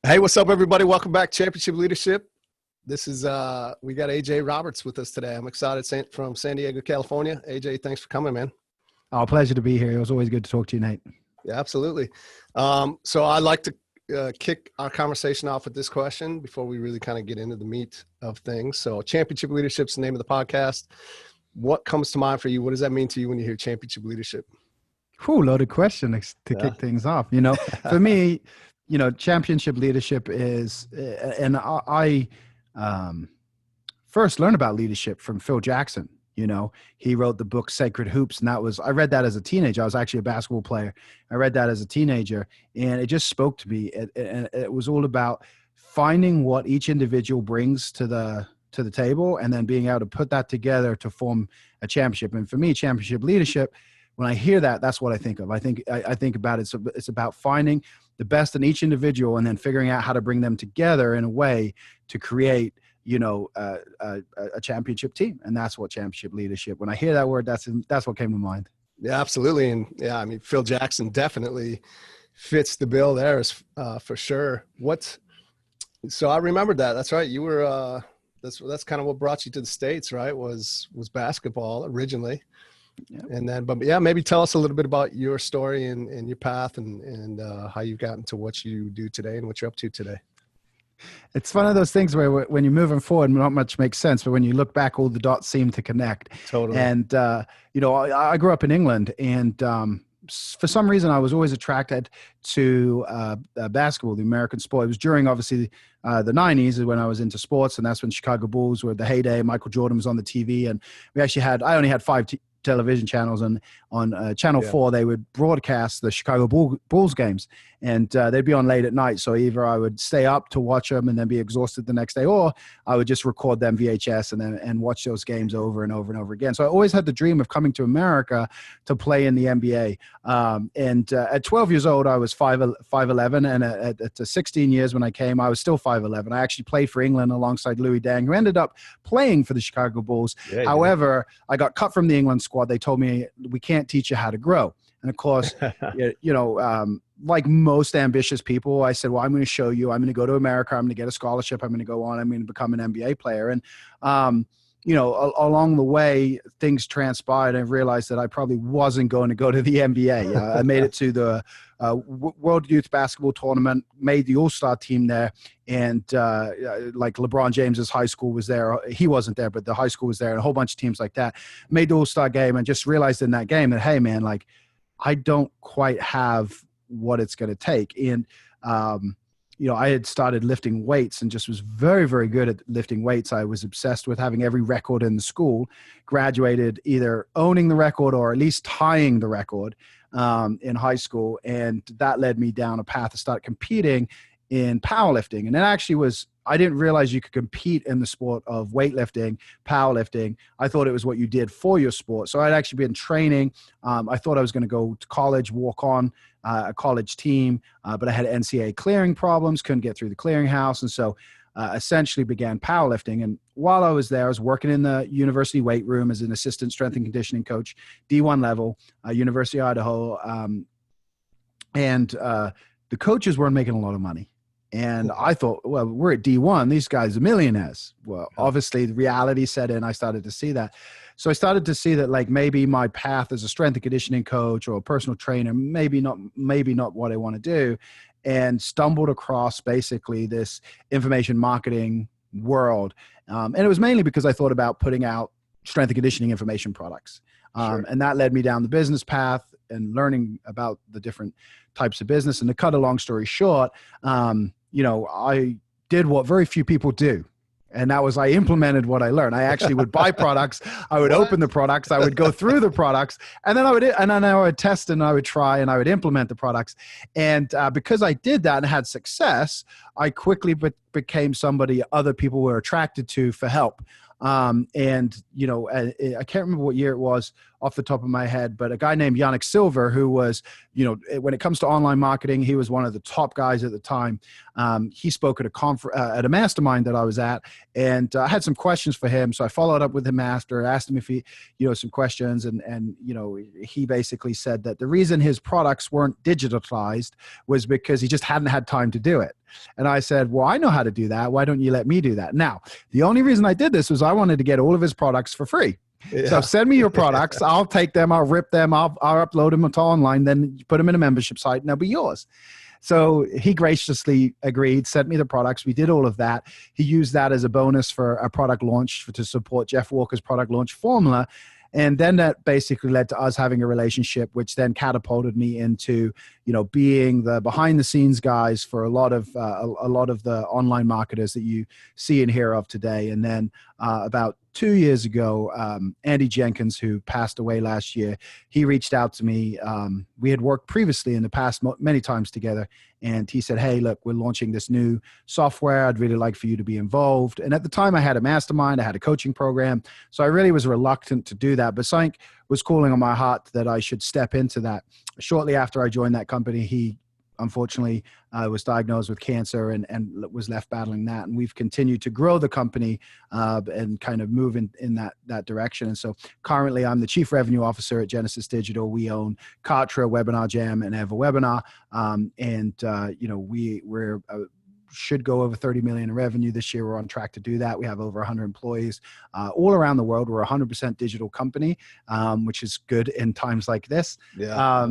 Hey, what's up, everybody? Welcome back, Championship Leadership. This is we got AJ Roberts with us today. I'm excited from San Diego, California. AJ, thanks for coming, man. Oh, pleasure to be here. It was always good to talk to you, Nate. Yeah, absolutely. So I'd like to kick our conversation off with this question before we really kind of get into the meat of things. So Championship Leadership is the name of the podcast. What comes to mind for you? What does that mean to you when you hear Championship Leadership? Cool, loaded question to kick things off. For me, championship leadership is, and I first learned about leadership from Phil Jackson. He wrote the book Sacred Hoops, and I read that as a teenager. I was actually a basketball player. I read that as a teenager, and it just spoke to me. It was all about finding what each individual brings to the table, and then being able to put that together to form a championship. And for me, championship leadership, when I hear that, that's what I think of. I think about it. It's about finding the best in each individual and then figuring out how to bring them together in a way to create, a championship team. And that's what championship leadership. When I hear that word, that's what came to mind. Yeah, absolutely. And yeah, I mean, Phil Jackson definitely fits the bill there, for sure. So I remembered that. That's right. You were, that's kind of what brought you to the States, right? Was basketball originally. Yep. And then, but yeah, maybe tell us a little bit about your story and your path and how you've gotten to what you do today and what you're up to today. It's one of those things where when you're moving forward, not much makes sense, but when you look back, all the dots seem to connect. Totally. And, I grew up in England, and for some reason I was always attracted to basketball, the American sport. It was during, obviously, the 90s when I was into sports, and that's when Chicago Bulls were the heyday. Michael Jordan was on the TV, and I only had five television channels, and on Channel 4 they would broadcast the Chicago Bulls games, and they'd be on late at night. So either I would stay up to watch them and then be exhausted the next day, or I would just record them VHS and watch those games over and over and over again. So I always had the dream of coming to America to play in the NBA. And at 12 years old, I was 5'11", and at 16 years when I came, I was still 5'11". I actually played for England alongside Louis Dang, who ended up playing for the Chicago Bulls. Yeah, however, I got cut from the England squad. They told me, we can't teach you how to grow. And of course, like most ambitious people, I said, well, I'm going to show you. I'm going to go to America. I'm going to get a scholarship. I'm going to go on. I'm going to become an NBA player. And, along the way, things transpired. I realized that I probably wasn't going to go to the NBA. I made it to the World Youth Basketball Tournament, made the All-Star team there. And like LeBron James's high school was there. He wasn't there, but the high school was there, and a whole bunch of teams like that. Made the All-Star game, and just realized in that game that, hey, man, like, I don't quite have what it's going to take. And, I had started lifting weights and just was very, very good at lifting weights. I was obsessed with having every record in the school, graduated either owning the record or at least tying the record in high school. And that led me down a path to start competing in powerlifting. And it actually was, I didn't realize you could compete in the sport of weightlifting, powerlifting. I thought it was what you did for your sport. So I'd actually been training. I thought I was going to go to college, walk on a college team, but I had NCAA clearing problems, couldn't get through the clearinghouse. And so essentially began powerlifting. And while I was there, I was working in the university weight room as an assistant strength and conditioning coach, D1 level, University of Idaho. And the coaches weren't making a lot of money. And I thought, well, we're at D1. These guys are millionaires. Well, obviously the reality set in. I started to see that. So I started to see that, like, maybe my path as a strength and conditioning coach or a personal trainer, maybe not what I want to do, and stumbled across basically this information marketing world. And it was mainly because I thought about putting out strength and conditioning information products. Sure. And that led me down the business and learning about the different types of business. And to cut a long story short, I did what very few people do. And that was, I implemented what I learned. I actually would buy products. I would open the products. I would go through the products, and then I would test, and I would try, and I would implement the products. And because I did that and had success, I quickly became somebody other people were attracted to for help. I can't remember what year it was off the top of my head, but a guy named Yannick Silver, who was, when it comes to online marketing, he was one of the top guys at the time. He spoke at a mastermind that I was at, and I had some questions for him. So I followed up with him after, asked him if he, some questions. And he basically said that the reason his products weren't digitalized was because he just hadn't had time to do it. And I said, well, I know how to do that. Why don't you let me do that? Now, the only reason I did this was I wanted to get all of his products for free. Yeah. So send me your products. I'll take them. I'll rip them. I'll upload them to online. Then you put them in a membership site and they'll be yours. So he graciously agreed, sent me the products. We did all of that. He used that as a bonus for a product launch to support Jeff Walker's product launch formula. And then that basically led to us having a relationship, which then catapulted me into, being the behind the scenes guys for a lot of the online marketers that you see and hear of today. And then about 2 years ago, Andy Jenkins, who passed away last year, he reached out to me. We had worked previously in the past many times together. And he said, hey, look, we're launching this new software. I'd really like for you to be involved. And at the time I had a mastermind, I had a coaching program. So I really was reluctant to do that. But something was calling on my heart that I should step into that. Shortly after I joined that company, he unfortunately was diagnosed with cancer and was left battling that. And we've continued to grow the company and kind of move in that direction. And so currently I'm the Chief Revenue Officer at Genesis Digital. We own Kartra, Webinar Jam, and Ever Webinar. We're should go over 30 million in revenue this year. We're on track to do that. We have over 100 employees all around the world. We're a 100% digital company, which is good in times like this. Yeah.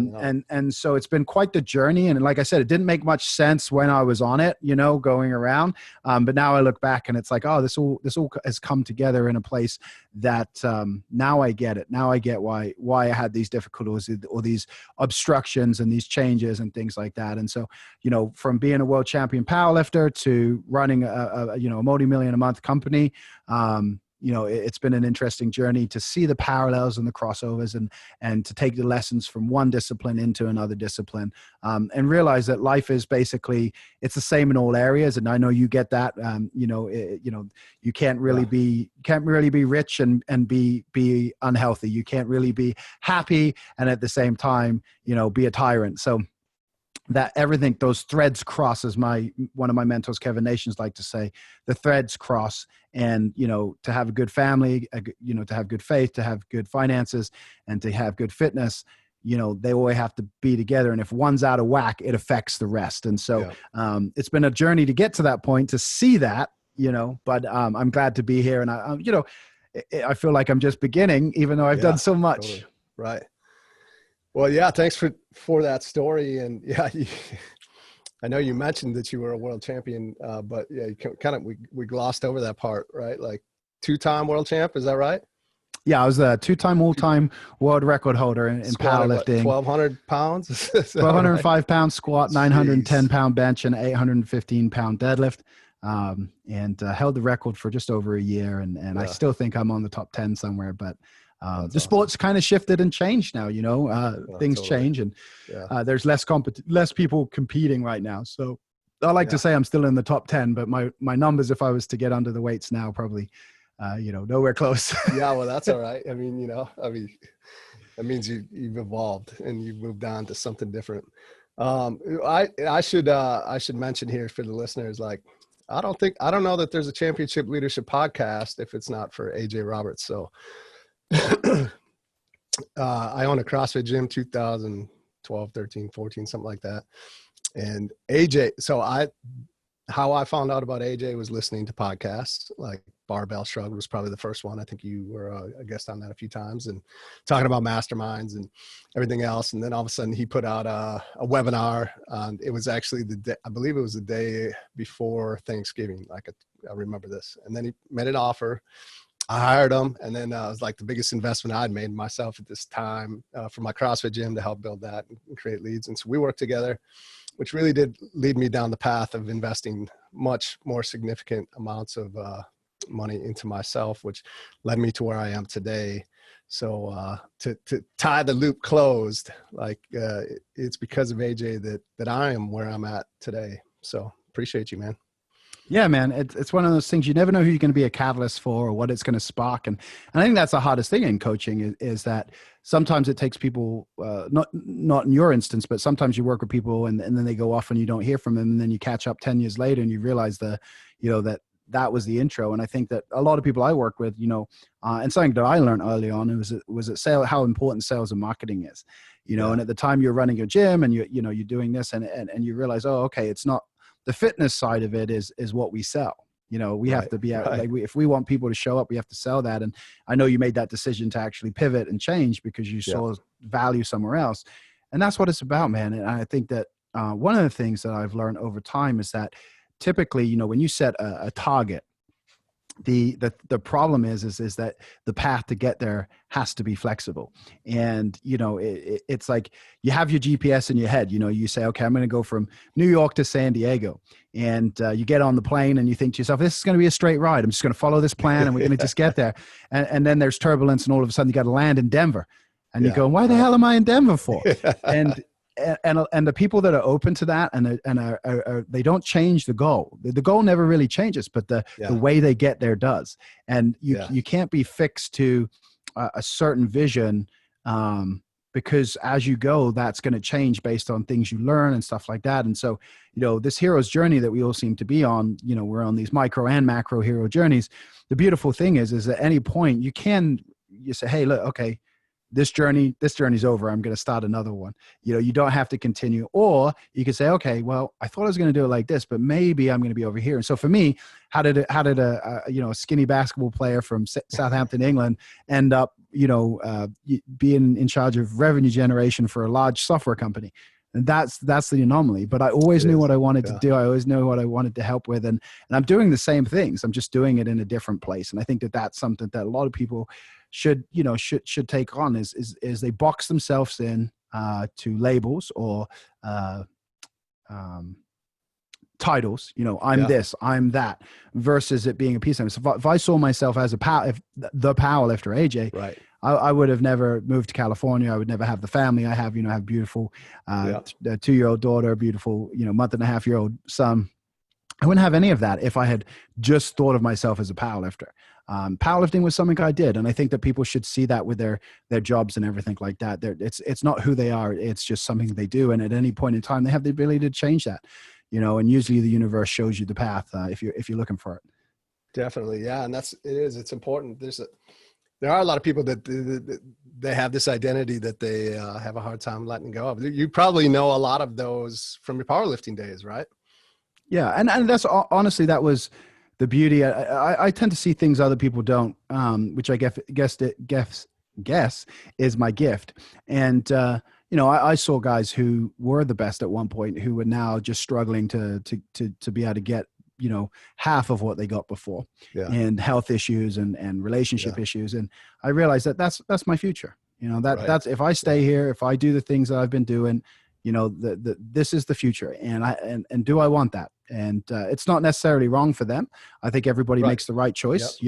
And so it's been quite the journey. And like I said, it didn't make much sense when I was on it, going around. But now I look back and it's like, oh, this all has come together in a place that now I get it. Now I get why I had these difficulties or these obstructions and these changes and things like that. And so, from being a world champion powerlifter to running a multi-million a month company, it's been an interesting journey to see the parallels and the crossovers and to take the lessons from one discipline into another discipline, and realize that life is basically, it's the same in all areas. And I know you get that, you can't really be rich and be unhealthy. You can't really be happy and at the same time, be a tyrant. So that everything, those threads cross, as one of my mentors, Kevin Nations, like to say, the threads cross. And, to have a good family, to have good faith, to have good finances, and to have good fitness, they always have to be together. And if one's out of whack, it affects the rest. And so it's been a journey to get to that point, to see that, but I'm glad to be here. And I feel like I'm just beginning, even though I've done so much. Totally. Right. Well, yeah, thanks for that story. And yeah, I know you mentioned that you were a world champion, but yeah, we glossed over that part, right? Like 2-time world champ, is that right? Yeah, I was the 2-time all-time world record holder in powerlifting. 1,200 pounds? 1,205 pound squat, 910 pound bench, and 815 pound deadlift. And held the record for just over a year. And I still think I'm on the top 10 somewhere, but the sport's kind of shifted and changed now, things change, and there's less people competing right now. So I like to say I'm still in the top 10, but my numbers, if I was to get under the weights now, probably, nowhere close. Yeah, well, that's all right. I mean, that means you've evolved and you've moved on to something different. I should mention here for the listeners, like, I don't know that there's a championship leadership podcast if it's not for AJ Roberts. So I own a CrossFit gym, 2012, 13, 14, something like that. And AJ, how I found out about AJ was listening to podcasts, like Barbell Shrugged was probably the first one. I think you were a guest on that a few times, and talking about masterminds and everything else. And then all of a sudden he put out a webinar. It was actually I believe it was the day before Thanksgiving. I remember this. And then he made an offer. I hired him, and then it was like the biggest investment I'd made in myself at this time for my CrossFit gym to help build that and create leads. And so we worked together, which really did lead me down the path of investing much more significant amounts of money into myself, which led me to where I am today. So to tie the loop closed, it's because of AJ that I am where I'm at today. So appreciate you, man. Yeah, man, it's one of those things you never know who you're going to be a catalyst for or what it's going to spark. And I think that's the hardest thing in coaching is that sometimes it takes people, not in your instance, but sometimes you work with people and then they go off and you don't hear from them. And then you catch up 10 years later and you realize that was the intro. And I think that a lot of people I work with, and something that I learned early on was how important sales and marketing is, and at the time you're running your gym and you're doing this and you realize, oh, okay, it's not the fitness side of it is what we sell. We have to be out, like if we want people to show up, we have to sell that. And I know you made that decision to actually pivot and change because you saw value somewhere else. And that's what it's about, man. And I think that one of the things that I've learned over time is that typically, when you set a target, the problem is that the path to get there has to be flexible. And, it's like you have your GPS in your head, you say, okay, I'm going to go from New York to San Diego. And you get on the plane and you think to yourself, this is going to be a straight ride. I'm just going to follow this plan and we're going to just get there. And then there's turbulence and all of a sudden you got to land in Denver. And you go, why the hell am I in Denver for? And the people that are open to that and they don't change the goal. The goal never really changes, but the way they get there does. And you can't be fixed to a certain vision because as you go, that's going to change based on things you learn and stuff like that. And so, this hero's journey that we all seem to be on, we're on these micro and macro hero journeys. The beautiful thing is at any point you say, hey, look, okay, this journey's over. I'm going to start another one. You don't have to continue, or you could say, okay, well, I thought I was going to do it like this, but maybe I'm going to be over here. And so for me, how did a skinny basketball player from Southampton, England end up, being in charge of revenue generation for a large software company? And that's the anomaly. But I always knew what I wanted to do. I always knew what I wanted to help with. And I'm doing the same things. I'm just doing it in a different place. And I think that that's something that a lot of people should take on is they box themselves in to labels or titles. I'm this, I'm that, versus it being a piece of it. So if I saw myself as the powerlifter, AJ, right. I would have never moved to California. I would never have the family I have. I have beautiful 2-year-old daughter, beautiful month and a half year old son. I wouldn't have any of that if I had just thought of myself as a powerlifter. Powerlifting was something I did, and I think that people should see that with their jobs and everything like that. It's not who they are; it's just something they do, and at any point in time, they have the ability to change that. And usually the universe shows you the path if you're looking for it. Definitely, yeah, and it's important. There are a lot of people that they have this identity that they have a hard time letting go of. You probably know a lot of those from your powerlifting days, right? Yeah, and that's honestly that was the beauty. I tend to see things other people don't, which I guess is my gift. And I saw guys who were the best at one point who were now just struggling to be able to get half of what they got before, and health issues and relationship issues. And I realized that that's my future. That's if I stay here, if I do the things that I've been doing, this is the future. And do I want that? And it's not necessarily wrong for them. I think everybody makes the right choice,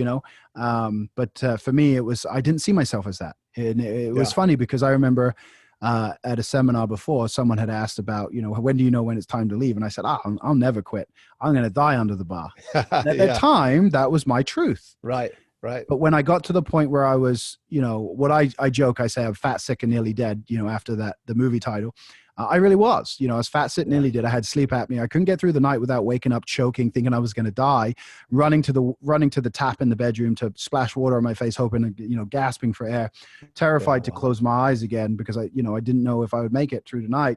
but for me, I didn't see myself as that. And it was funny because I remember at a seminar before, someone had asked about, when do you know when it's time to leave? And I said, I'll never quit. I'm going to die under the bar. At that time, that was my truth. Right. But when I got to the point where I was, what I joke, I say I'm fat, sick, and nearly dead, after the movie title. I really was, I was fat, sick, nearly dead. I had sleep apnea. I couldn't get through the night without waking up, choking, thinking I was going to die, running to the tap in the bedroom to splash water on my face, hoping, gasping for air, terrified to close my eyes again because I didn't know if I would make it through the night,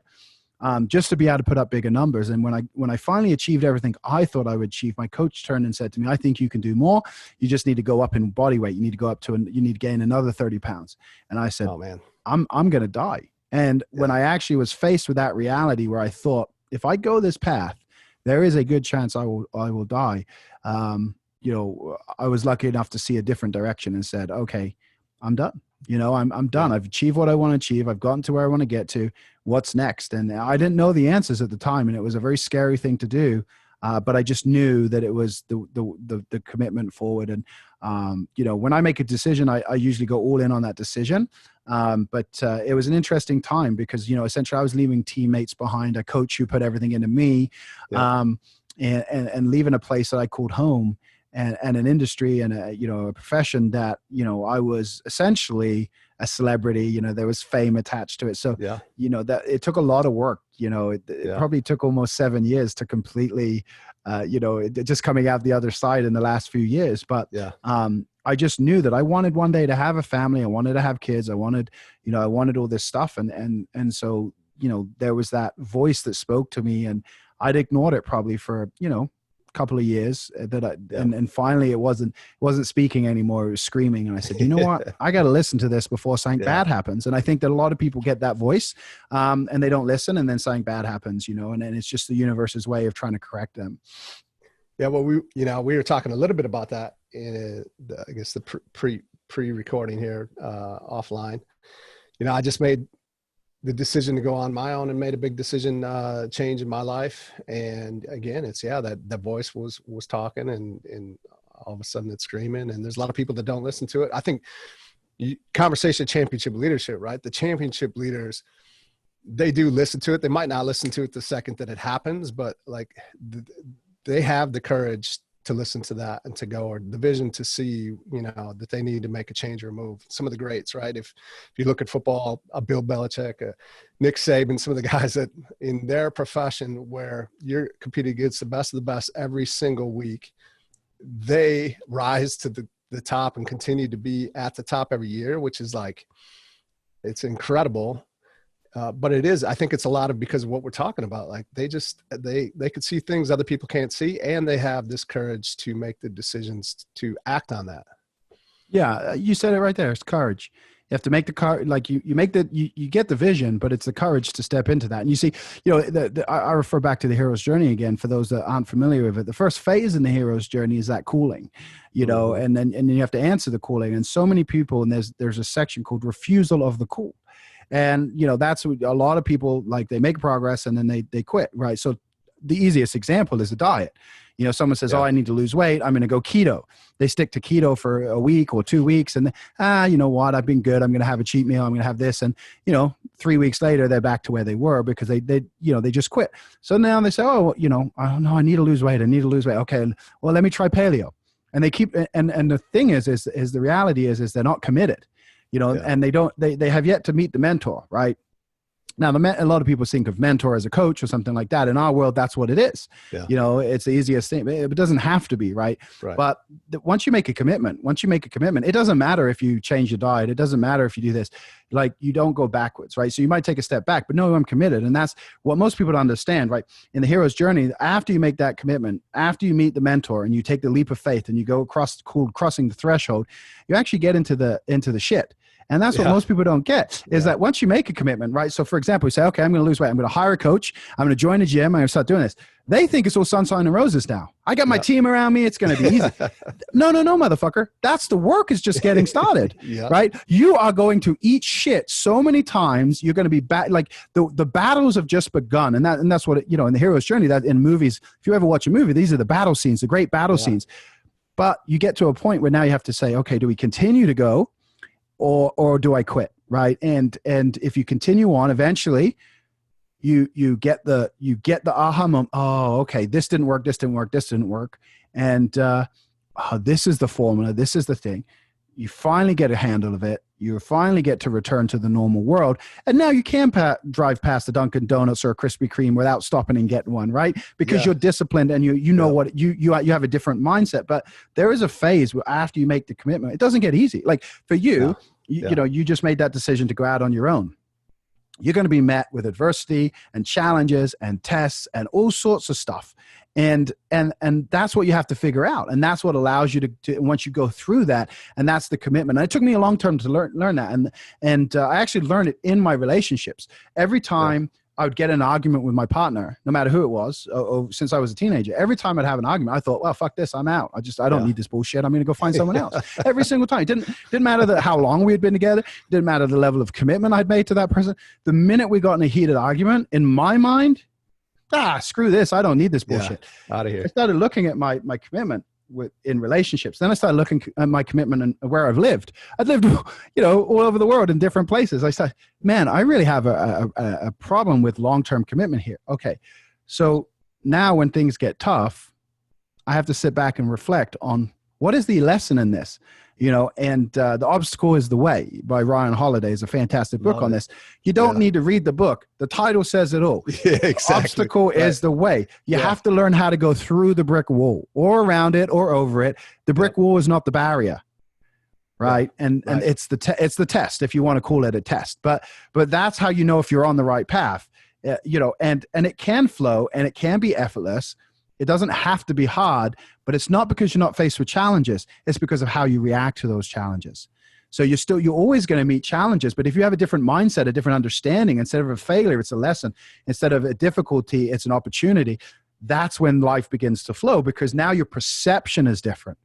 just to be able to put up bigger numbers. And when I finally achieved everything I thought I would achieve, my coach turned and said to me, I think you can do more. You just need to go up in body weight. You need to go up you need to gain another 30 pounds. And I said, oh man, I'm going to die. And when I actually was faced with that reality where I thought, if I go this path, there is a good chance I will die. I was lucky enough to see a different direction and said, okay, I'm done. I'm done. I've achieved what I want to achieve. I've gotten to where I want to get to. What's next? And I didn't know the answers at the time. And it was a very scary thing to do. But I just knew that it was the commitment forward. And, when I make a decision, I usually go all in on that decision. But it was an interesting time because, essentially I was leaving teammates behind, a coach who put everything into me, and leaving a place that I called home and an industry and a profession that, I was essentially a celebrity, there was fame attached to it. So, that it took a lot of work, it probably took almost 7 years to completely, just coming out the other side in the last few years. But, I just knew that I wanted one day to have a family. I wanted to have kids. I wanted all this stuff. And so, there was that voice that spoke to me. And I'd ignored it probably for, couple of years and finally it wasn't speaking anymore. It was screaming. And I said, you know what? I got to listen to this before something bad happens. And I think that a lot of people get that voice and they don't listen, and then something bad happens, and then it's just the universe's way of trying to correct them. Yeah. Well, we were talking a little bit about that in I guess the pre-recording here offline. I just made the decision to go on my own and made a big decision change in my life. And again, it's that the voice was talking and all of a sudden it's screaming, and there's a lot of people that don't listen to it. I think conversation championship leadership, right? The championship leaders, they do listen to it. They might not listen to it the second that it happens, but like they have the courage to listen to that and to go, or the vision to see, that they need to make a change or move. Some of the greats, right? If you look at football, a Bill Belichick, a Nick Saban, some of the guys that in their profession where you're competing against the best of the best every single week, they rise to the top and continue to be at the top every year, which is like, it's incredible. But I think it's a lot of because of what we're talking about. Like they could see things other people can't see, and they have this courage to make the decisions to act on that. Yeah. You said it right there. It's courage. You have to make the courage, like you get the vision, but it's the courage to step into that. And you see, I refer back to the hero's journey again, for those that aren't familiar with it. The first phase in the hero's journey is that calling, and then you have to answer the calling. And so many people, and there's a section called refusal of the call. And, that's what a lot of people, like, they make progress and then they quit, right? So the easiest example is a diet. Someone says, oh, I need to lose weight, I'm going to go keto. They stick to keto for a week or 2 weeks, and you know what, I've been good, I'm going to have a cheat meal, I'm going to have this. And, 3 weeks later, they're back to where they were because they just quit. So now they say, oh, I need to lose weight. Okay, well, let me try paleo. And they keep, and the thing is the reality is they're not committed. And they have yet to meet the mentor, right? Now, a lot of people think of mentor as a coach or something like that. In our world, that's what it is. Yeah. It's the easiest thing. It doesn't have to be, right? But once you make a commitment, it doesn't matter if you change your diet. It doesn't matter if you do this. Like, you don't go backwards, right? So you might take a step back, but no, I'm committed. And that's what most people don't understand, right? In the hero's journey, after you make that commitment, after you meet the mentor and you take the leap of faith and you go crossing the threshold, you actually get into the shit. And that's what most people don't get is that once you make a commitment, right? So for example, you say, okay, I'm going to lose weight. I'm going to hire a coach. I'm going to join a gym. I'm going to start doing this. They think it's all sunshine and roses now. I got my team around me. It's going to be easy. No, motherfucker. That's the work is just getting started, right? You are going to eat shit so many times. You're going to be like the battles have just begun. And that's what, in the hero's journey, that in movies, if you ever watch a movie, these are the battle scenes, the great battle scenes. But you get to a point where now you have to say, okay, do we continue to go? Or do I quit? Right. And if you continue on, eventually you get the aha moment. Oh, okay. This didn't work. And this is the formula. This is the thing. You finally get a handle of it. You finally get to return to the normal world. And now you can drive past the Dunkin' Donuts or a Krispy Kreme without stopping and getting one, right? Because you're disciplined and you know what you have a different mindset. But there is a phase where after you make the commitment, it doesn't get easy. Like for you, you just made that decision to go out on your own. You're going to be met with adversity and challenges and tests and all sorts of stuff. And that's what you have to figure out. And that's what allows you to once you go through that, and that's the commitment. And it took me a long time to learn that. And I actually learned it in my relationships. Every time I would get in an argument with my partner, no matter who it was, or since I was a teenager, every time I'd have an argument, I thought, well, fuck this, I'm out. I don't need this bullshit. I'm going to go find someone else. Every single time. It didn't matter how long we had been together. It didn't matter the level of commitment I'd made to that person. The minute we got in a heated argument, in my mind, screw this. I don't need this bullshit. Out of here. I started looking at my commitment in relationships. Then I started looking at my commitment and where I've lived. I've lived, all over the world in different places. I said, man, I really have a problem with long-term commitment here. Okay. So now when things get tough, I have to sit back and reflect on what is the lesson in this, and The Obstacle is the Way by Ryan Holiday is a fantastic book on this. You don't need to read the book. The title says it all. Yeah, exactly. The obstacle is the way. You have to learn how to go through the brick wall or around it or over it. The brick wall is not the barrier. Right. And it's the test, if you want to call it a test, but that's how you know if you're on the right path. and it can flow and it can be effortless. It doesn't have to be hard, but it's not because you're not faced with challenges. It's because of how you react to those challenges. So you're always going to meet challenges, but if you have a different mindset, a different understanding, instead of a failure, it's a lesson. Instead of a difficulty, it's an opportunity. That's when life begins to flow, because now your perception is different.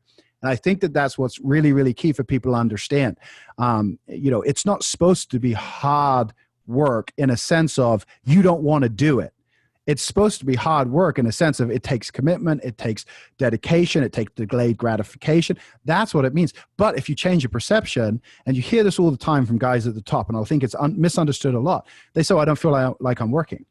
And I think that that's what's really, really key for people to understand. It's not supposed to be hard work in a sense of you don't want to do it. It's supposed to be hard work in a sense of it takes commitment, it takes dedication, it takes delayed gratification. That's what it means. But if you change your perception, and you hear this all the time from guys at the top, and I think it's misunderstood a lot. They say, I don't feel like I'm working.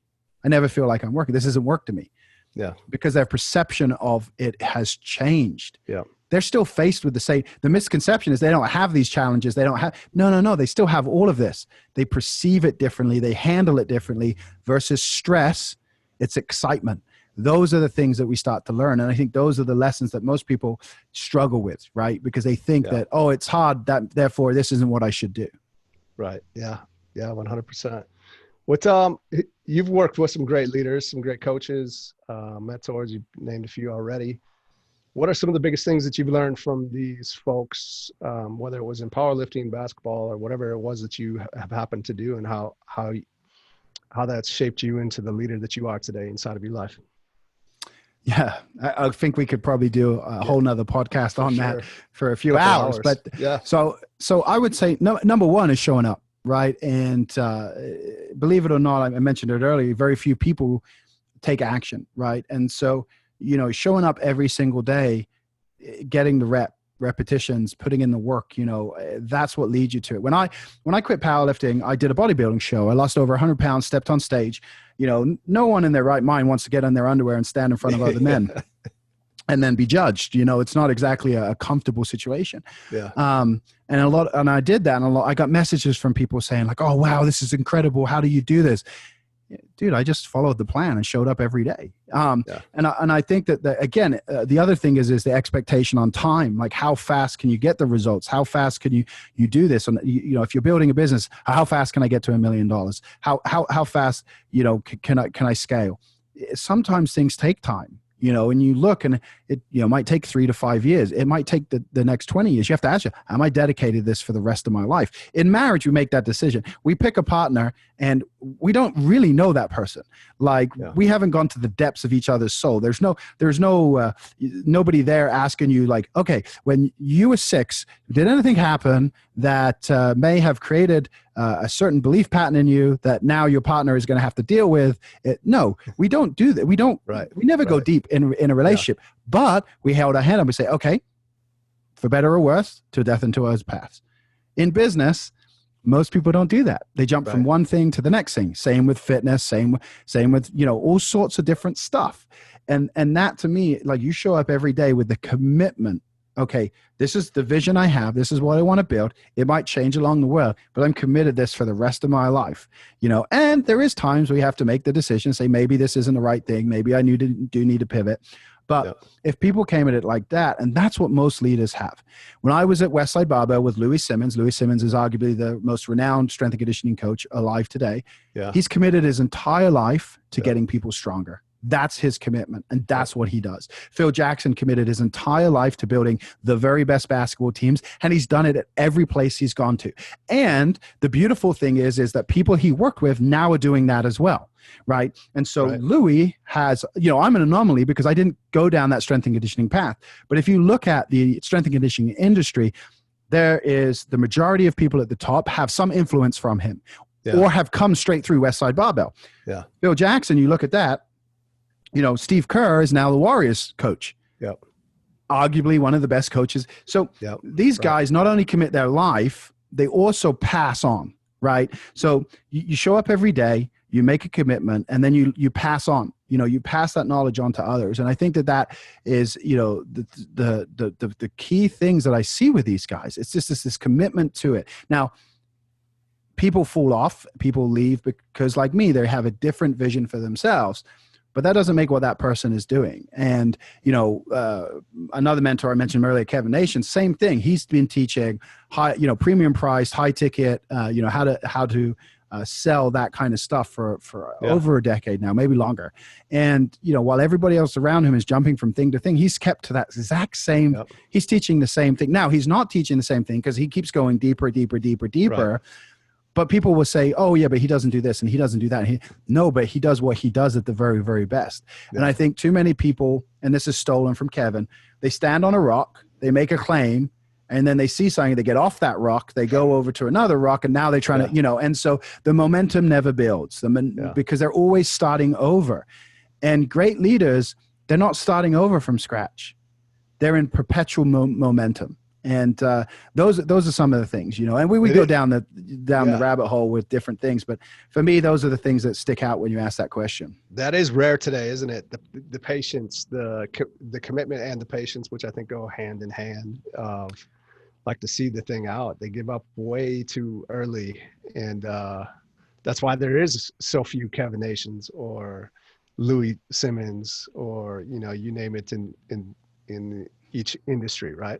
I never feel like I'm working. This isn't work to me. Yeah. Because their perception of it has changed. Yeah. They're still faced with the misconception is they don't have these challenges. They don't have, no. They still have all of this. They perceive it differently. They handle it differently versus stress. It's excitement. Those are the things that we start to learn. And I think those are the lessons that most people struggle with, right? Because they think that, it's hard, therefore this isn't what I should do. Right. Yeah. Yeah. 100%. What, you've worked with some great leaders, some great coaches, mentors, you've named a few already. What are some of the biggest things that you've learned from these folks, whether it was in powerlifting, basketball, or whatever it was that you have happened to do, and how that's shaped you into the leader that you are today inside of your life? Yeah, I think we could probably do a whole nother podcast on that for a few hours. But so I would say number one is showing up, right? And believe it or not, I mentioned it earlier, very few people take action, right? And so, showing up every single day, getting the repetitions, putting in the work, that's what leads you to it. When I quit powerlifting, I did a bodybuilding show. I lost over 100 pounds, stepped on stage. No one in their right mind wants to get in their underwear and stand in front of other men and then be judged. It's not exactly a comfortable situation. Yeah. And I did that. And I got messages from people saying like, oh, wow, this is incredible. How do you do this? Dude, I just followed the plan and showed up every day. And I think that again, the other thing is the expectation on time. Like, how fast can you get the results? How fast can you do this? And if you're building a business, how fast can I get to $1 million? How fast can I scale? Sometimes things take time. And you look and it might take 3 to 5 years. It might take the next 20 years. You have to ask yourself, am I dedicated to this for the rest of my life? In marriage, we make that decision. We pick a partner and we don't really know that person. We haven't gone to the depths of each other's soul. There's nobody there asking you like, okay, when you were 6, did anything happen that may have created a certain belief pattern in you that now your partner is going to have to deal with it? No, we don't do that. We don't, we never go deep in a relationship, but we held our hand up and say, okay, for better or worse, to death and to us paths. In business, most people don't do that. They jump from one thing to the next thing. Same with fitness, same with, all sorts of different stuff. And that to me, like, you show up every day with the commitment. Okay, this is the vision I have. This is what I want to build. It might change along the way, but I'm committed to this for the rest of my life. And there is times we have to make the decision, say, maybe this isn't the right thing. Maybe I do need to pivot. But if people came at it like that, and that's what most leaders have. When I was at Westside Barbell with Louis Simmons is arguably the most renowned strength and conditioning coach alive today. Yeah. He's committed his entire life to getting people stronger. That's his commitment, and that's what he does. Phil Jackson committed his entire life to building the very best basketball teams, and he's done it at every place he's gone to. And the beautiful thing is that people he worked with now are doing that as well, right? And so Louis has, I'm an anomaly because I didn't go down that strength and conditioning path. But if you look at the strength and conditioning industry, there is the majority of people at the top have some influence from him or have come straight through Westside Barbell. Yeah. Phil Jackson, you look at that, Steve Kerr is now the Warriors coach. Yep. Arguably one of the best coaches. So these guys not only commit their life, they also pass on, right? So you show up every day, you make a commitment, and then you pass on. You pass that knowledge on to others. And I think that is, the key things that I see with these guys. It's just this commitment to it. Now, people fall off, people leave because, like me, they have a different vision for themselves. But that doesn't make what that person is doing. And, another mentor I mentioned earlier, Kevin Nation, same thing. He's been teaching high, premium priced, high ticket, how to sell that kind of stuff for over a decade now, maybe longer. And, while everybody else around him is jumping from thing to thing, he's kept to that exact same, he's teaching the same thing. Now, he's not teaching the same thing because he keeps going deeper. Right. But people will say, oh, yeah, but he doesn't do this and he doesn't do that. No, but he does what he does at the very, very best. Yeah. And I think too many people, and this is stolen from Kevin, they stand on a rock, they make a claim, and then they see something, they get off that rock, they go over to another rock, and now they're trying to, and so the momentum never builds because they're always starting over. And great leaders, they're not starting over from scratch. They're in perpetual momentum. And those are some of the things, and we would go down the rabbit hole with different things. But for me, those are the things that stick out when you ask that question. That is rare today, isn't it? The patience, the commitment and the patience, which I think go hand in hand, like to see the thing out. They give up way too early. And that's why there is so few Kevin Nations or Louis Simmons or, you name it in each industry, right?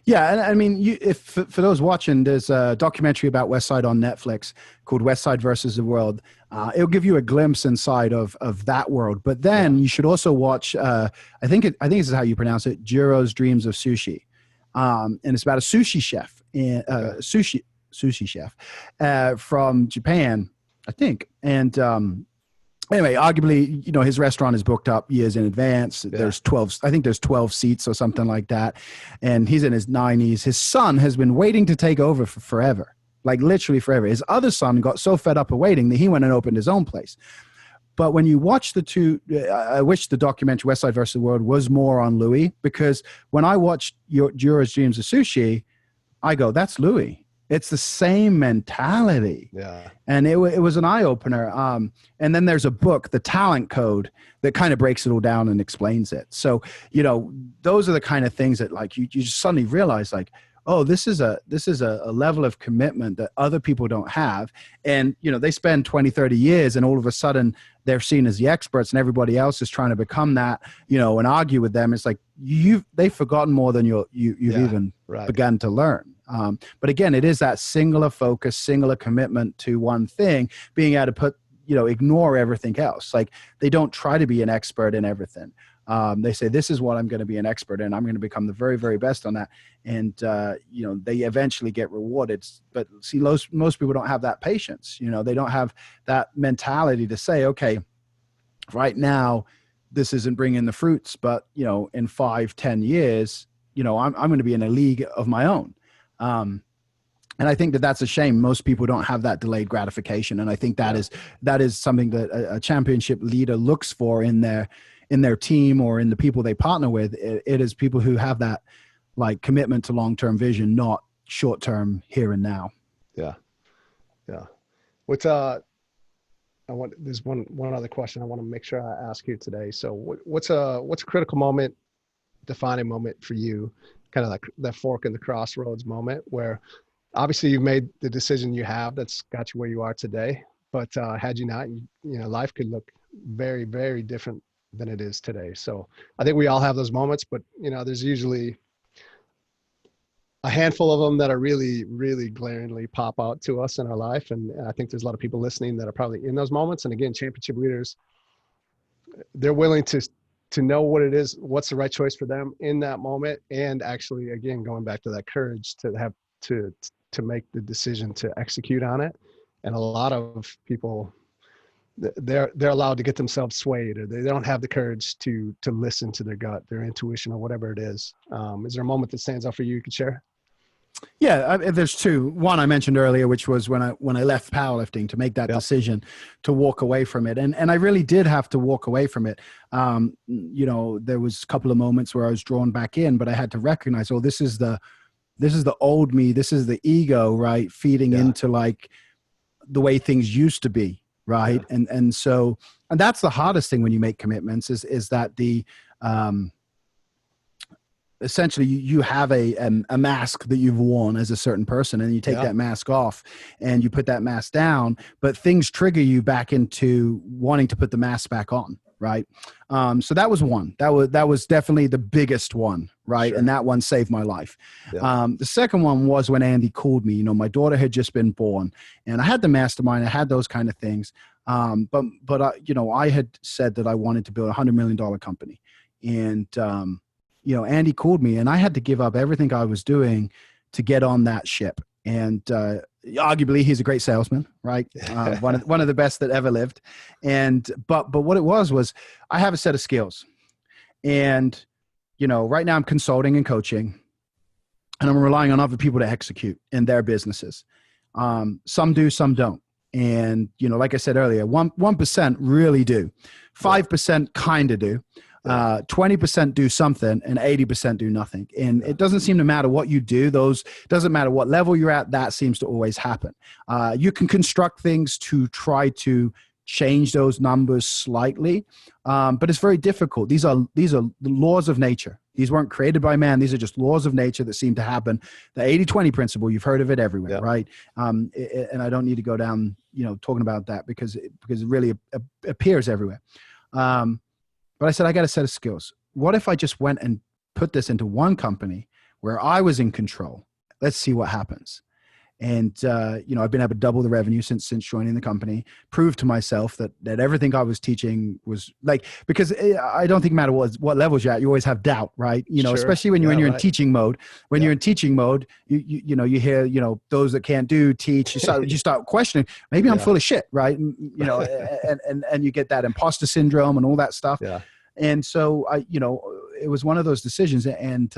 Yeah, and I mean, if for those watching, there's a documentary about Westside on Netflix called Westside versus the World. It'll give you a glimpse inside of that world. But then you should also watch. I think this is how you pronounce it, Jiro's Dreams of Sushi, and it's about a sushi chef, sushi chef from Japan, I think, and. Anyway, arguably, his restaurant is booked up years in advance. Yeah. There's 12 seats or something like that. And he's in his 90s. His son has been waiting to take over for forever, like literally forever. His other son got so fed up of waiting that he went and opened his own place. But when you watch the two, I wish the documentary Westside vs. the World was more on Louis, because when I watched Jiro's Dreams of Sushi, I go, that's Louis. It's the same mentality. Yeah. And it was an eye-opener. And then there's a book, The Talent Code, that kind of breaks it all down and explains it. So, those are the kind of things that like you just suddenly realize, like, oh, this is a level of commitment that other people don't have. And, they spend 20, 30 years and all of a sudden they're seen as the experts and everybody else is trying to become that, and argue with them. It's like they've forgotten more than you've even begun to learn. But again, it is that singular focus, singular commitment to one thing, being able to ignore everything else. Like, they don't try to be an expert in everything. They say, this is what I'm going to be an expert in. I'm going to become the very, very best on that. And, they eventually get rewarded. But see, most people don't have that patience. They don't have that mentality to say, okay, right now, this isn't bringing the fruits, but, in 5-10 years, I'm going to be in a league of my own. And I think that's a shame. Most people don't have that delayed gratification. And I think that is something that a championship leader looks for in their team or in the people they partner with. It is people who have that like commitment to long-term vision, not short-term here and now. Yeah. Yeah. There's one other question I want to make sure I ask you today. So what's a critical moment, defining moment for you, kind of like that fork in the crossroads moment where obviously you've made the decision you have that's got you where you are today, but had you not, life could look very, very different than it is today. So I think we all have those moments, but there's usually a handful of them that are really, really glaringly pop out to us in our life. And I think there's a lot of people listening that are probably in those moments. And again, championship leaders, they're willing to know what it is, what's the right choice for them in that moment. And actually, again, going back to that courage to have to make the decision to execute on it. And a lot of people, they're allowed to get themselves swayed, or they don't have the courage to listen to their gut, their intuition, or whatever it is. Is there a moment that stands out for you could share? Yeah, there's two. One I mentioned earlier, which was when I left powerlifting to make that decision to walk away from it, and I really did have to walk away from it. There was a couple of moments where I was drawn back in, but I had to recognize, oh, this is the old me, this is the ego, right, feeding into like the way things used to be, right, and so that's the hardest thing when you make commitments is that the essentially you have a mask that you've worn as a certain person, and you take that mask off and you put that mask down, but things trigger you back into wanting to put the mask back on. right? So that was one. That was definitely the biggest one, right? Sure. And that one saved my life. Yeah. The second one was when Andy called me. You know, my daughter had just been born, and I had the mastermind. I had those kind of things. But you know, I had said that I wanted to build $100 million company, and you know, Andy called me, and I had to give up everything I was doing to get on that ship. And arguably, he's a great salesman, right? One of the best that ever lived. And but what it was I have a set of skills, and you know, right now I'm consulting and coaching, and I'm relying on other people to execute in their businesses. Some do, some don't. And you know, like I said earlier, 1% really do, 5% kind of do. 20% do something and 80% do nothing. And it doesn't seem to matter what you do. Those doesn't matter what level you're at. That seems to always happen. You can construct things to try to change those numbers slightly. But it's very difficult. These are the laws of nature. These weren't created by man. These are just laws of nature that seem to happen. The 80-20 principle, you've heard of it everywhere, right? And I don't need to go down, you know, talking about that because it really appears everywhere. But I said, I got a set of skills. What if I just went and put this into one company where I was in control? Let's see what happens. And, you know, I've been able to double the revenue since joining the company, prove to myself that everything I was teaching was like, because I don't think no matter what levels you're at, you always have doubt, right? You know, especially when you're in teaching mode. When you're in teaching mode, you know, you hear, you know, those that can't teach, you start questioning, maybe I'm full of shit, right? And, you know, and you get that imposter syndrome and all that stuff. Yeah. And so you know, it was one of those decisions, and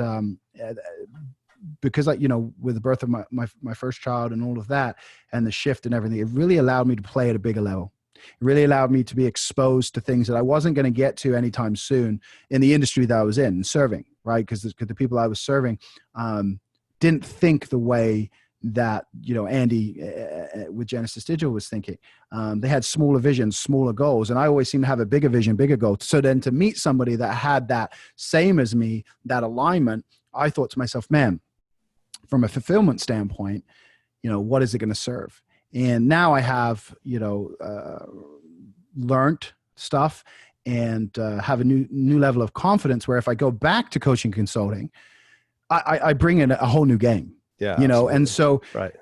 because you know, with the birth of my first child and all of that and the shift and everything, it really allowed me to play at a bigger level. It really allowed me to be exposed to things that I wasn't going to get to anytime soon in the industry that I was in serving, right? Because the people I was serving didn't think the way that, you know, Andy with Genesis Digital was thinking. They had smaller visions, smaller goals. And I always seem to have a bigger vision, bigger goal. So then to meet somebody that had that same as me, that alignment, I thought to myself, man, from a fulfillment standpoint, you know, what is it going to serve? And now I have, you know, learned stuff and have a new level of confidence where if I go back to coaching consulting, I bring in a whole new game. Yeah, you know, absolutely. and so, right.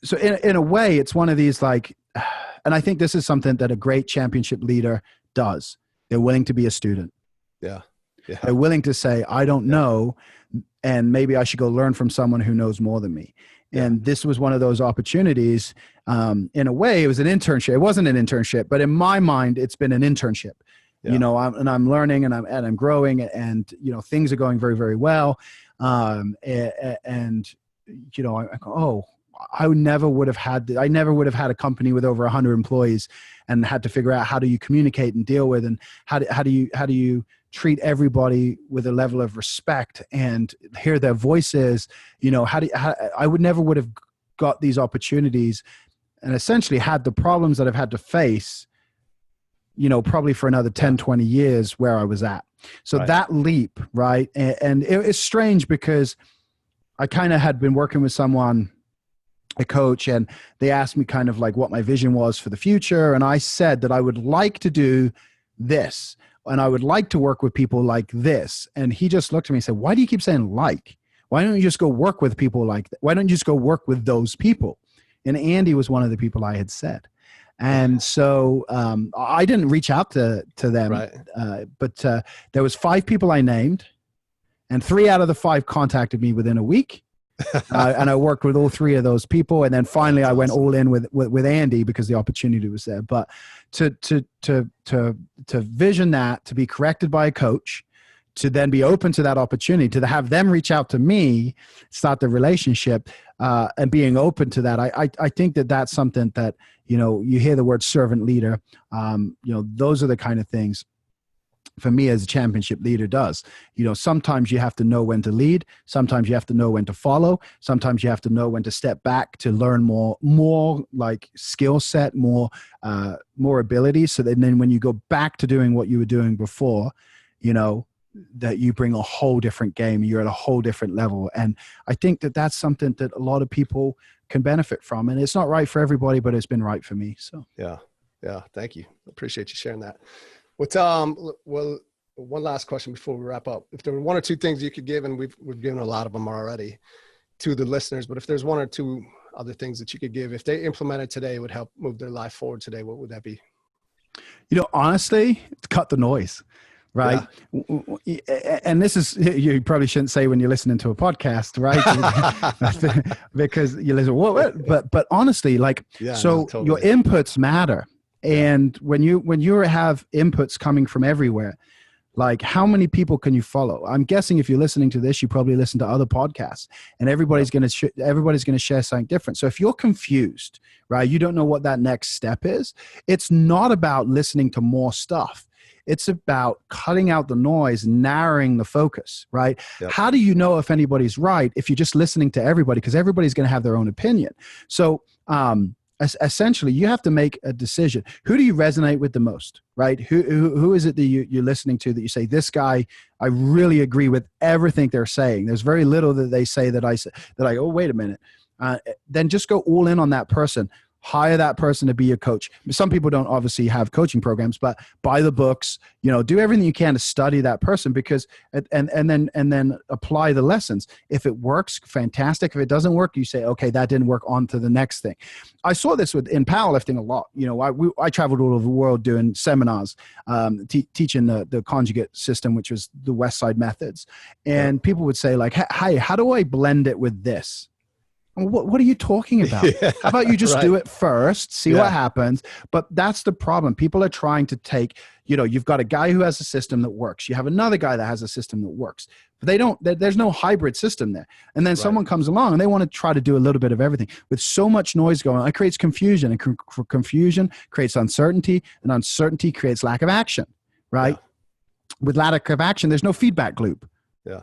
So in a way, it's one of these like, and I think this is something that a great championship leader does. They're willing to be a student. Yeah. They're willing to say, I don't know, and maybe I should go learn from someone who knows more than me. And this was one of those opportunities. In a way, it was an internship. It wasn't an internship, but in my mind, it's been an internship. You know, I'm learning and I'm growing, and you know, things are going very, very well. And you know, I go, oh, I never would have had a company with over 100 employees and had to figure out how do you communicate and deal with, and how do you treat everybody with a level of respect and hear their voices. You know, I would never would have got these opportunities and essentially had the problems that I've had to face, you know, probably for another 10, 20 years where I was at. So that leap, right? And it's strange because I kind of had been working with someone, a coach, and they asked me kind of like what my vision was for the future. And I said that I would like to do this, and I would like to work with people like this. And he just looked at me and said, why do you keep saying like? Why don't you just go work with people like that? Why don't you just go work with those people? And Andy was one of the people I had said. And so I didn't reach out to them, but there was 5 people I named, and 3 out of the 5 contacted me within a week. And I worked with all 3 of those people. And then finally I went all in with Andy because the opportunity was there. But to vision that, to be corrected by a coach, to then be open to that opportunity, to have them reach out to me, start the relationship, and being open to that. I think that that's something that, you know, you hear the word servant leader. You know, those are the kind of things for me as a championship leader does. You know, sometimes you have to know when to lead. Sometimes you have to know when to follow. Sometimes you have to know when to step back to learn more like skill set, more abilities. So that then when you go back to doing what you were doing before, you know, that you bring a whole different game. You're at a whole different level. And I think that that's something that a lot of people can benefit from. And it's not right for everybody, but it's been right for me. So yeah. Thank you. Appreciate you sharing that. What's well, one last question before we wrap up. If there were one or two things you could give, and we've given a lot of them already to the listeners, but if there's one or two other things that you could give, if they implemented today, would help move their life forward today, what would that be? Honestly, cut the noise, right? Yeah. And this is, you probably shouldn't say when you're listening to a podcast, right? Because you listen, but honestly, totally. Your inputs matter. And when you have inputs coming from everywhere, like how many people can you follow? I'm guessing if you're listening to this, you probably listen to other podcasts, and everybody's going to share something different. So if you're confused, right, you don't know what that next step is. It's not about listening to more stuff. It's about cutting out the noise, narrowing the focus, right? Yep. How do you know if anybody's right if you're just listening to everybody? Because everybody's going to have their own opinion. So, essentially, you have to make a decision. Who do you resonate with the most, right? Who is it that you're listening to that you say, this guy, I really agree with everything they're saying. There's very little that they say that oh, wait a minute. Then just go all in on that person. Hire that person to be your coach. Some people don't obviously have coaching programs, but buy the books, do everything you can to study that person, because, and then apply the lessons. If it works, fantastic. If it doesn't work, you say, okay, that didn't work, on to the next thing. I saw this in powerlifting a lot. I traveled all over the world doing seminars, teaching the conjugate system, which was the West Side methods. And people would say like, hey, how do I blend it with this? What are you talking about? How about you just do it first, see what happens? But that's the problem. People are trying to take, you've got a guy who has a system that works. You have another guy that has a system that works. But there's no hybrid system there. And then someone comes along and they want to try to do a little bit of everything. With so much noise going on, it creates confusion. And confusion creates uncertainty. And uncertainty creates lack of action, right? Yeah. With lack of action, there's no feedback loop. Yeah.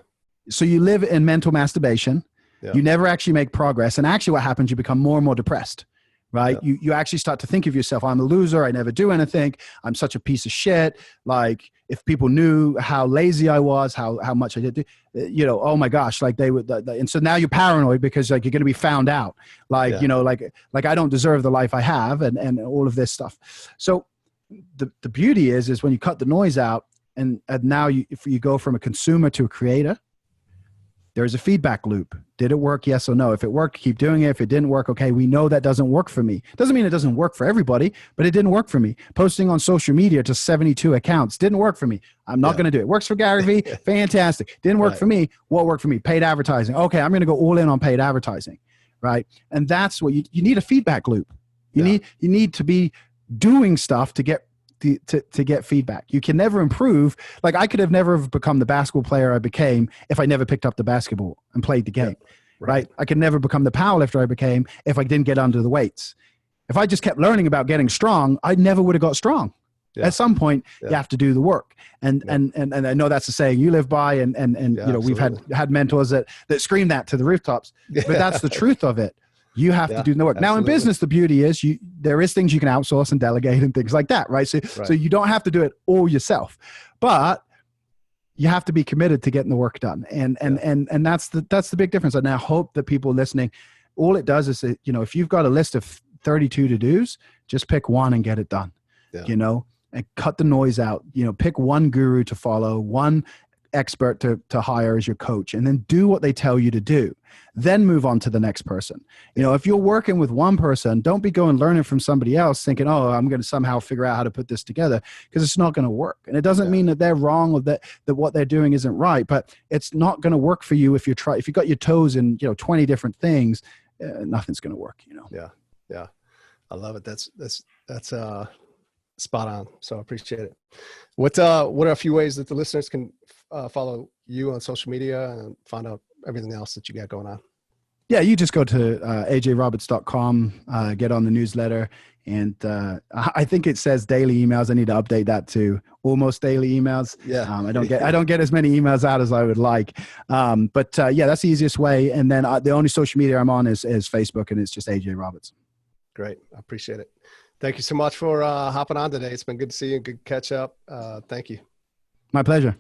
So you live in mental masturbation. Yeah. You never actually make progress. And actually what happens, you become more and more depressed, right? Yeah. You actually start to think of yourself, I'm a loser. I never do anything. I'm such a piece of shit. Like if people knew how lazy I was, how much I did, oh my gosh, like they would. And so now you're paranoid because like you're going to be found out. Like, like I don't deserve the life I have and all of this stuff. So the beauty is when you cut the noise out and now if you go from a consumer to a creator, there's a feedback loop. Did it work? Yes or no? If it worked, keep doing it. If it didn't work, okay, we know that doesn't work for me. Doesn't mean it doesn't work for everybody, but it didn't work for me. Posting on social media to 72 accounts didn't work for me. I'm not going to do it. Works for Gary Vee. Fantastic. Didn't work for me. What worked for me? Paid advertising. Okay, I'm going to go all in on paid advertising, right? And that's what you need, a feedback loop. You need to be doing stuff to get to get feedback. You can never improve. Like I could have never become the basketball player I became if I never picked up the basketball and played the game, right? I could never become the powerlifter I became if I didn't get under the weights. If I just kept learning about getting strong, I never would have got strong. Yeah. At some point, you have to do the work. And I know that's a saying you live by, and we've had mentors that scream that to the rooftops, but that's the truth of it. You have to do the work. Absolutely. Now in business, the beauty is there is things you can outsource and delegate and things like that, right? So you don't have to do it all yourself, but you have to be committed to getting the work done. And that's the big difference. And I hope that people listening, all it does is, if you've got a list of 32 to-dos, just pick one and get it done, and cut the noise out, pick one guru to follow, one expert to hire as your coach, and then do what they tell you to do. Then move on to the next person. If you're working with one person, don't be going learning from somebody else thinking, oh, I'm going to somehow figure out how to put this together, because it's not going to work. And it doesn't mean that they're wrong or that what they're doing isn't right, but it's not going to work for you if you got your toes in 20 different things. Nothing's going to work. Yeah. I love it. That's spot on. So I appreciate it. What are a few ways that the listeners can follow you on social media and find out everything else that you got going on? Yeah, you just go to ajroberts.com, get on the newsletter, and I think it says daily emails. I need to update that to almost daily emails. Yeah, I don't get as many emails out as I would like, but that's the easiest way. And then the only social media I'm on is Facebook, and it's just AJ Roberts. Great, I appreciate it. Thank you so much for hopping on today. It's been good to see you. Good catch up. Thank you. My pleasure.